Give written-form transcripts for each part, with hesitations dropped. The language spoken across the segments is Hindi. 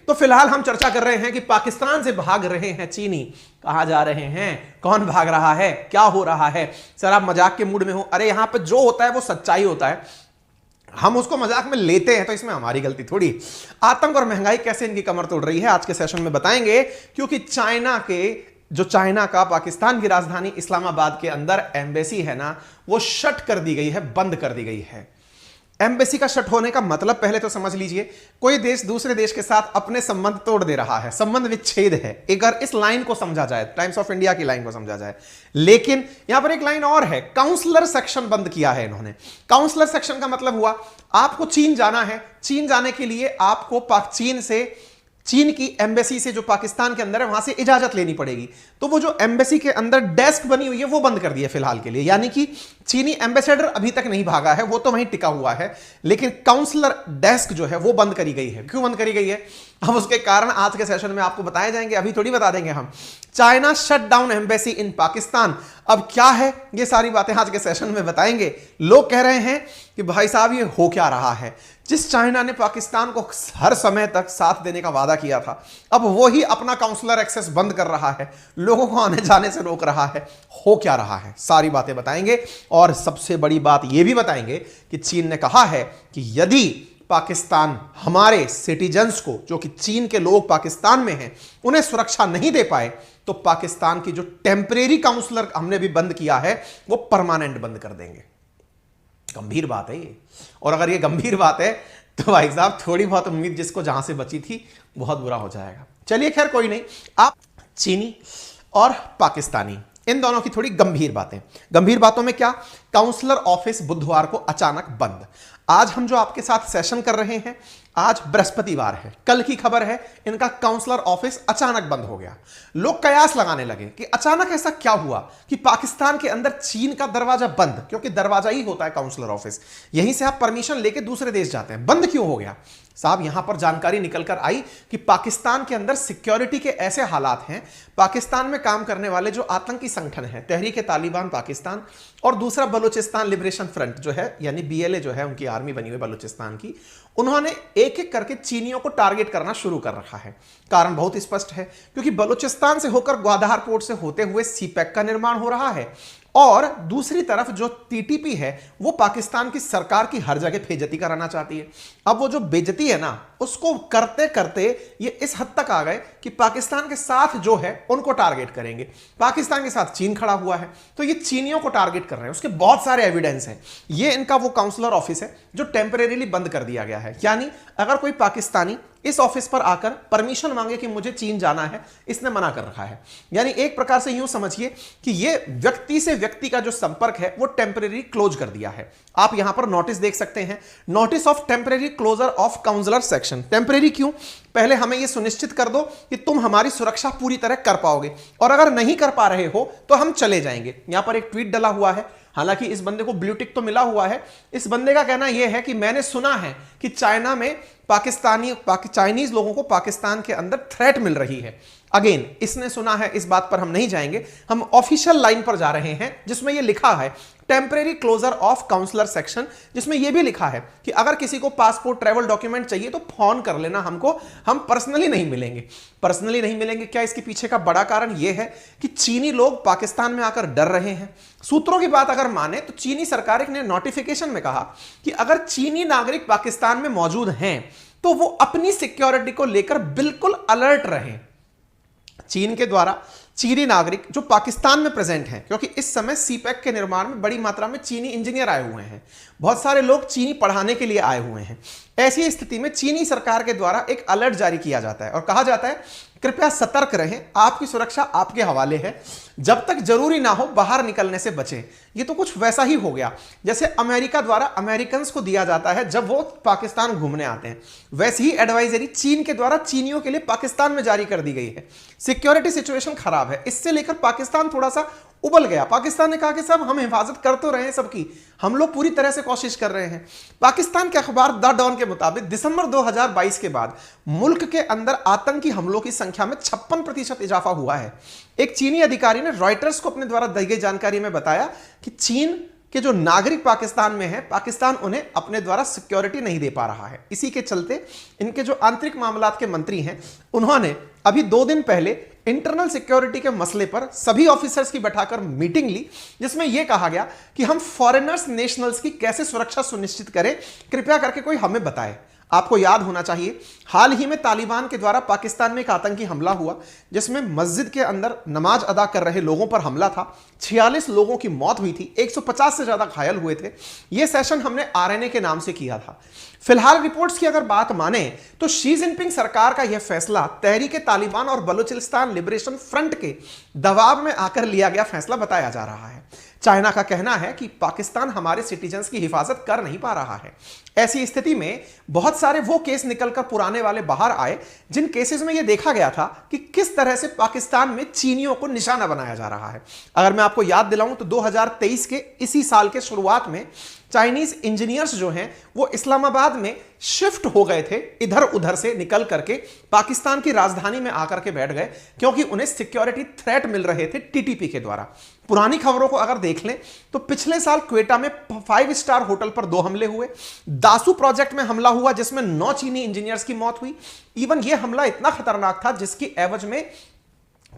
तो फिलहाल हम चर्चा कर रहे हैं कि पाकिस्तान से भाग रहे हैं चीनी। कहां जा रहे हैं, कौन भाग रहा है, क्या हो रहा है। सर आप मजाक के मूड में हो? अरे यहां पर जो होता है वो सच्चाई होता है, हम उसको मजाक में लेते हैं तो इसमें हमारी गलती थोड़ी। आतंक और महंगाई कैसे इनकी कमर तोड़ रही है आज के सेशन में बताएंगे, क्योंकि चाइना का पाकिस्तान की राजधानी इस्लामाबाद के अंदर एम्बेसी है ना, वो शट कर दी गई है, बंद कर दी गई है। एम्बेसी का शट होने का मतलब पहले तो समझ लीजिए, कोई देश दूसरे देश के साथ अपने संबंध तोड़ दे रहा है, संबंध विच्छेद है। अगर इस लाइन को समझा जाए, टाइम्स ऑफ इंडिया की लाइन को समझा जाए, लेकिन यहां पर एक लाइन और है, काउंसलर सेक्शन बंद किया है इन्होंने। काउंसलर सेक्शन का मतलब हुआ आपको चीन जाना है, चीन जाने के लिए आपको चीन की एम्बेसी से जो पाकिस्तान के अंदर है वहां से इजाजत लेनी पड़ेगी। तो वो जो एम्बेसी के अंदर डेस्क बनी हुई है वो बंद कर दी है फिलहाल के लिए, यानी कि चीनी एम्बेसडर अभी तक नहीं भागा है, वो तो वहीं टिका हुआ है, लेकिन काउंसलर डेस्क जो है वो बंद करी गई है। क्यों बंद करी गई है, अब उसके कारण आज के सेशन में आपको बताए जाएंगे, अभी थोड़ी बता देंगे हम। China shut down embassy in Pakistan, अब क्या है ये सारी बातें आज के सेशन में बताएंगे। लोग कह रहे हैं कि भाई साहब ये हो क्या रहा है, जिस चाइना ने पाकिस्तान को हर समय तक साथ देने का वादा किया था, अब वो ही अपना काउंसलर एक्सेस बंद कर रहा है, लोगों को आने जाने से रोक रहा है। हो क्या रहा है, सारी बातें बताएंगे। और सबसे बड़ी बात यह भी बताएंगे कि चीन ने कहा है कि यदि पाकिस्तान हमारे सिटीजन्स को, जो कि चीन के लोग पाकिस्तान में हैं, उन्हें सुरक्षा नहीं दे पाए तो पाकिस्तान की जो टेम्परेरी काउंसलर हमने भी बंद किया है वो परमानेंट बंद कर देंगे। गंभीर बात है ये, और अगर ये गंभीर बात है तो भाई साहब थोड़ी बहुत उम्मीद जिसको जहां से बची थी बहुत बुरा हो जाएगा। चलिए खैर कोई नहीं, आप चीनी और पाकिस्तानी इन दोनों की थोड़ी गंभीर बातें। गंभीर बातों में क्या, काउंसलर ऑफिस बुधवार को अचानक बंद। आज हम जो आपके साथ सेशन कर रहे हैं, आज बृहस्पतिवार है, कल की खबर है इनका काउंसलर ऑफिस अचानक बंद हो गया। लोग कयास लगाने लगे कि अचानक ऐसा क्या हुआ कि पाकिस्तान के अंदर चीन का दरवाजा बंद, क्योंकि दरवाजा ही होता है काउंसलर ऑफिस, यहीं से आप परमिशन लेके दूसरे देश जाते हैं, बंद क्यों हो गया। साहब यहां पर जानकारी निकलकर आई कि पाकिस्तान के अंदर सिक्योरिटी के ऐसे हालात हैं, पाकिस्तान में काम करने वाले जो आतंकी संगठन है, तहरीक तालिबान पाकिस्तान और दूसरा बलूचिस्तान लिबरेशन फ्रंट जो है, यानी BLA जो है, उनकी आर्मी बनी हुई बलूचिस्तान की, उन्होंने एक एक करके चीनियों को टारगेट करना शुरू कर रखा है। कारण बहुत स्पष्ट है, क्योंकि बलूचिस्तान से होकर ग्वादहार पोर्ट से होते हुए CPEC का निर्माण हो रहा है, और दूसरी तरफ जो TTP है वो पाकिस्तान की सरकार की हर जगह बेइज्जती कराना चाहती है। अब वो जो बेइज्जती है ना, उसको करते करते ये इस हद तक आ गए कि पाकिस्तान के साथ जो है उनको टारगेट करेंगे। पाकिस्तान के साथ चीन खड़ा हुआ है तो ये चीनियों को टारगेट कर रहे हैं, उसके बहुत सारे एविडेंस हैं। ये इनका वो काउंसलर ऑफिस है जो टेम्परेरीली बंद कर दिया गया है, यानी अगर कोई पाकिस्तानी इस ऑफिस पर आकर परमिशन मांगे कि मुझे चीन जाना है, इसने मना कर रखा है। यानी एक प्रकार से यूं समझिए कि ये व्यक्ति से व्यक्ति का जो संपर्क है वो टेम्परेरी क्लोज कर दिया है। आप यहां पर नोटिस देख सकते हैं, notice of temporary closure of counsellor section. Temporary क्यों, पहले हमें यह सुनिश्चित कर दो कि तुम हमारी सुरक्षा पूरी तरह कर पाओगे, और अगर नहीं कर पा रहे हो तो हम चले जाएंगे। यहां पर एक ट्वीट डला हुआ है, हालांकि इस बंदे को ब्लू टिक तो मिला हुआ है। इस बंदे का कहना यह है कि मैंने सुना है कि चाइना में चाइनीज लोगों को पाकिस्तान के अंदर थ्रेट मिल रही है। अगेन इसने सुना है, इस बात पर हम नहीं जाएंगे, हम ऑफिशियल लाइन पर जा रहे हैं जिसमें यह लिखा है temporary closure of counsellor section, जिसमें यह भी लिखा है कि अगर किसी को पासपोर्ट ट्रैवल डॉक्यूमेंट चाहिए तो फोन कर लेना हमको, हम पर्सनली नहीं मिलेंगे। पर्सनली नहीं मिलेंगे क्या, इसके पीछे का बड़ा कारण यह है कि चीनी लोग पाकिस्तान में आकर डर रहे हैं। सूत्रों की बात अगर माने तो चीनी सरकार ने नोटिफिकेशन में कहा कि अगर चीनी नागरिक पाकिस्तान में मौजूद हैं तो वो अपनी सिक्योरिटी को लेकर बिल्कुल अलर्ट रहें। चीन के द्वारा चीनी नागरिक जो पाकिस्तान में प्रेजेंट हैं, क्योंकि इस समय CPEC के निर्माण में बड़ी मात्रा में चीनी इंजीनियर आए हुए हैं, बहुत सारे लोग चीनी पढ़ाने के लिए आए हुए हैं। ऐसी स्थिति में चीनी सरकार के द्वारा एक अलर्ट जारी किया जाता है और कहा जाता है कृपया सतर्क रहें, आपकी सुरक्षा आपके हवाले है, जब तक जरूरी ना हो बाहर निकलने से बचें। ये तो कुछ वैसा ही हो गया जैसे अमेरिका द्वारा अमेरिकन्स को दिया जाता है जब वो पाकिस्तान घूमने आते हैं, वैसी ही एडवाइजरी चीन के द्वारा चीनियों के लिए पाकिस्तान में जारी कर दी गई है। सिक्योरिटी सिचुएशन खराब है, इससे लेकर पाकिस्तान थोड़ा सा उबल गया। पाकिस्तान ने कहा कि साहब हम हिफाजत कर तो रहे हैं सबकी, हम लोग पूरी तरह से कोशिश कर रहे हैं। पाकिस्तान के अखबार द डॉन के मुताबिक दिसंबर 2022 के बाद मुल्क के अंदर आतंकी हमलों की संख्या में 56% इजाफा हुआ है। एक चीनी अधिकारी ने रॉयटर्स को अपने द्वारा दी गई जानकारी में बताया कि चीन कि जो नागरिक पाकिस्तान में है, पाकिस्तान उन्हें अपने द्वारा सिक्योरिटी नहीं दे पा रहा है। इसी के चलते इनके जो आंतरिक मामलात के मंत्री हैं, उन्होंने अभी 2 दिन पहले इंटरनल सिक्योरिटी के मसले पर सभी ऑफिसर्स की बैठाकर मीटिंग ली, जिसमें यह कहा गया कि हम फॉरेनर्स नेशनल्स की कैसे सुरक्षा सुनिश्चित करें, कृपया करके कोई हमें बताए। आपको याद होना चाहिए, हाल ही में तालिबान के द्वारा पाकिस्तान में एक आतंकी हमला हुआ, जिसमें मस्जिद के अंदर नमाज अदा कर रहे लोगों पर हमला था। 46 लोगों की मौत हुई थी, 150 से ज्यादा घायल हुए थे। यह सेशन हमने आरएनए के नाम से किया था। फिलहाल रिपोर्ट्स की अगर बात माने तो शी जिनपिंग सरकार का यह फैसला तहरीके तालिबान और बलूचिस्तान लिबरेशन फ्रंट के दबाव में आकर लिया गया फैसला बताया जा रहा है। चाइना का कहना है कि पाकिस्तान हमारे सिटीजन्स की हिफाजत कर नहीं पा रहा है। ऐसी स्थिति में बहुत सारे वो केस निकलकर पुराने वाले बाहर आए, जिन केसेस में यह देखा गया था कि किस तरह से पाकिस्तान में चीनियों को निशाना बनाया जा रहा है। अगर मैं आपको याद दिलाऊं तो 2023 के इसी साल के शुरुआत में चाइनीज इंजीनियर्स जो हैं वो इस्लामाबाद में शिफ्ट हो गए थे, इधर उधर से निकल करके पाकिस्तान की राजधानी में आकर के बैठ गए, क्योंकि उन्हें सिक्योरिटी थ्रेट मिल रहे थे टीटीपी के द्वारा। पुरानी खबरों को अगर देख लें तो पिछले साल क्वेटा में 5 स्टार होटल पर 2 हमले हुए, दासू प्रोजेक्ट में हमला हुआ जिसमें 9 चीनी इंजीनियर्स की मौत हुई। इवन यह हमला इतना खतरनाक था जिसकी एवज में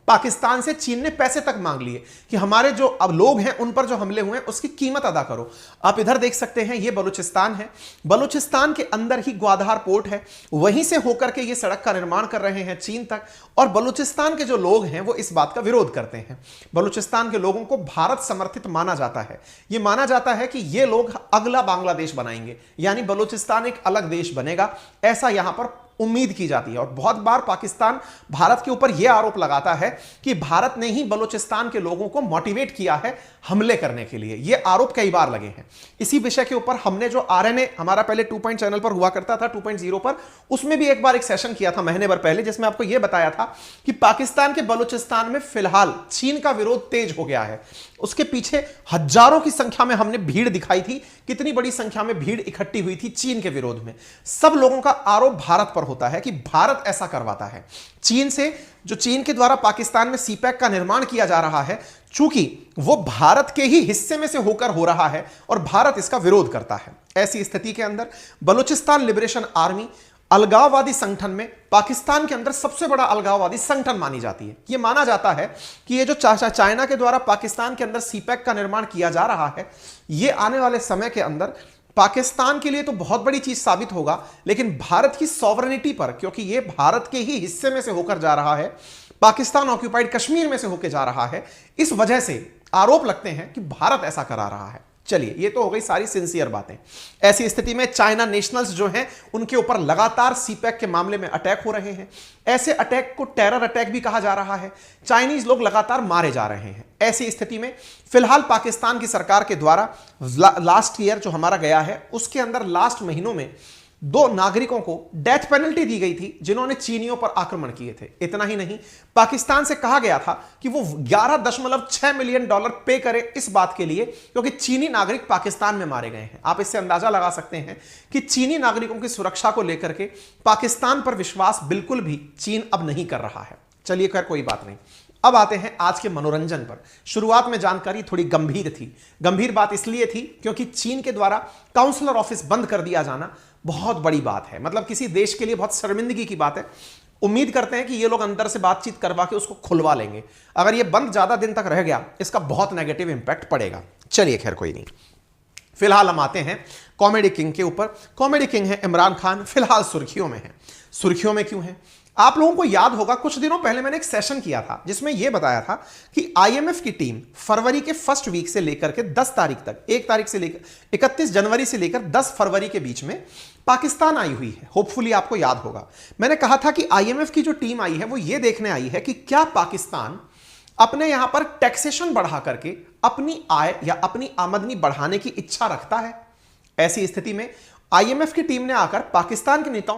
पाकिस्तान से चीन ने पैसे तक मांग लिए कि हमारे जो अब लोग हैं उन पर जो हमले हुए हैं उसकी कीमत अदा करो। आप इधर देख सकते हैं, ये बलूचिस्तान है। बलूचिस्तान के अंदर ही ग्वादहार पोर्ट है, वहीं से होकर के ये सड़क का निर्माण कर रहे हैं चीन तक। और बलूचिस्तान के जो लोग हैं वो इस बात का विरोध करते हैं। बलूचिस्तान के लोगों को भारत समर्थित माना जाता है। ये माना जाता है कि ये लोग अगला बांग्लादेश बनाएंगे, यानी बलूचिस्तान एक अलग देश बनेगा, ऐसा यहां पर उम्मीद की जाती है। और बहुत बार पाकिस्तान भारत के ऊपर यह आरोप लगाता है कि भारत ने ही बलूचिस्तान के लोगों को मोटिवेट किया है हमले करने के लिए। यह आरोप कई बार लगे हैं। इसी विषय के ऊपर हमने जो आरएनए हमारा पहले 2 चैनल पर हुआ करता था 2.0 पर, उसमें भी एक बार एक सेशन किया था महीने भर पहले, जिसमें आपको यह बताया था कि पाकिस्तान के बलूचिस्तान में फिलहाल चीन का विरोध तेज हो गया है। उसके पीछे हजारों की संख्या में हमने भीड़ दिखाई थी, कितनी बड़ी संख्या में भीड़ इकट्ठी हुई थी चीन के विरोध में। सब लोगों का आरोप भारत पर होता है कि भारत ऐसा करवाता है चीन से। जो चीन के द्वारा पाकिस्तान में सीपैक का निर्माण किया जा रहा है, चूंकि वो भारत के ही हिस्से में से होकर हो रहा है और भारत इसका विरोध करता है। ऐसी स्थिति के अंदर बलूचिस्तान लिबरेशन आर्मी अलगाववादी संगठन में पाकिस्तान के अंदर सबसे बड़ा अलगाववादी संगठन मानी जाती है। यह माना जाता है कि ये जो चाइना के द्वारा पाकिस्तान के अंदर सीपैक का निर्माण किया जा रहा है, यह आने वाले समय के अंदर पाकिस्तान के लिए तो बहुत बड़ी चीज साबित होगा, लेकिन भारत की सॉवरेनिटी पर, क्योंकि यह भारत के ही हिस्से में से होकर जा रहा है, पाकिस्तान ऑक्यूपाइड कश्मीर में से होकर जा रहा है, इस वजह से आरोप लगते हैं कि भारत ऐसा करा रहा है। चलिए, ये तो हो गई सारी सिंसियर बातें। ऐसी स्थिति में चाइना नेशनल्स जो हैं उनके ऊपर लगातार सीपैक के मामले में अटैक हो रहे हैं। ऐसे अटैक को टेरर अटैक भी कहा जा रहा है। चाइनीज लोग लगातार मारे जा रहे हैं। ऐसी स्थिति में फिलहाल पाकिस्तान की सरकार के द्वारा लास्ट ईयर जो हमारा गया है उसके अंदर लास्ट महीनों में 2 नागरिकों को डेथ पेनल्टी दी गई थी जिन्होंने चीनियों पर आक्रमण किए थे। इतना ही नहीं, पाकिस्तान से कहा गया था कि वो $11.6 मिलियन पे करे इस बात के लिए क्योंकि चीनी नागरिक पाकिस्तान में मारे गए हैं। आप इससे अंदाजा लगा सकते हैं कि चीनी नागरिकों की सुरक्षा को लेकर के पाकिस्तान पर विश्वास बिल्कुल भी चीन अब नहीं कर रहा है। चलिए, खैर कोई बात नहीं। अब आते हैं आज के मनोरंजन पर। शुरुआत में जानकारी थोड़ी गंभीर थी। गंभीर बात इसलिए थी क्योंकि चीन के द्वारा काउंसलर ऑफिस बंद कर दिया जाना बहुत बड़ी बात है। मतलब किसी देश के लिए बहुत शर्मिंदगी की बात है। उम्मीद करते हैं कि ये लोग अंदर से बातचीत करवा के उसको खुलवा लेंगे। अगर ये बंद ज्यादा दिन तक रह गया, इसका बहुत नेगेटिव इंपैक्ट पड़ेगा। चलिए, खैर कोई नहीं। फिलहाल हम आते हैं कॉमेडी किंग के ऊपर। कॉमेडी किंग है इमरान खान, फिलहाल सुर्खियों में है। सुर्खियों में क्यों है? आप लोगों को याद होगा कुछ दिनों पहले मैंने एक सेशन किया था जिसमें यह बताया था कि आईएमएफ की टीम फरवरी के फर्स्ट वीक से लेकर के 10 तारीख तक, 1 तारीख से लेकर 31 जनवरी से लेकर 10 फरवरी के बीच में पाकिस्तान आई हुई है। होपफुली आपको याद होगा, मैंने कहा था कि आईएमएफ की जो टीम आई है वो ये देखने आई है कि क्या पाकिस्तान अपने यहां पर टैक्सेशन बढ़ा करके अपनी आय या अपनी आमदनी बढ़ाने की इच्छा रखता है। ऐसी स्थिति में आईएमएफ की टीम ने आकर पाकिस्तान के नेताओं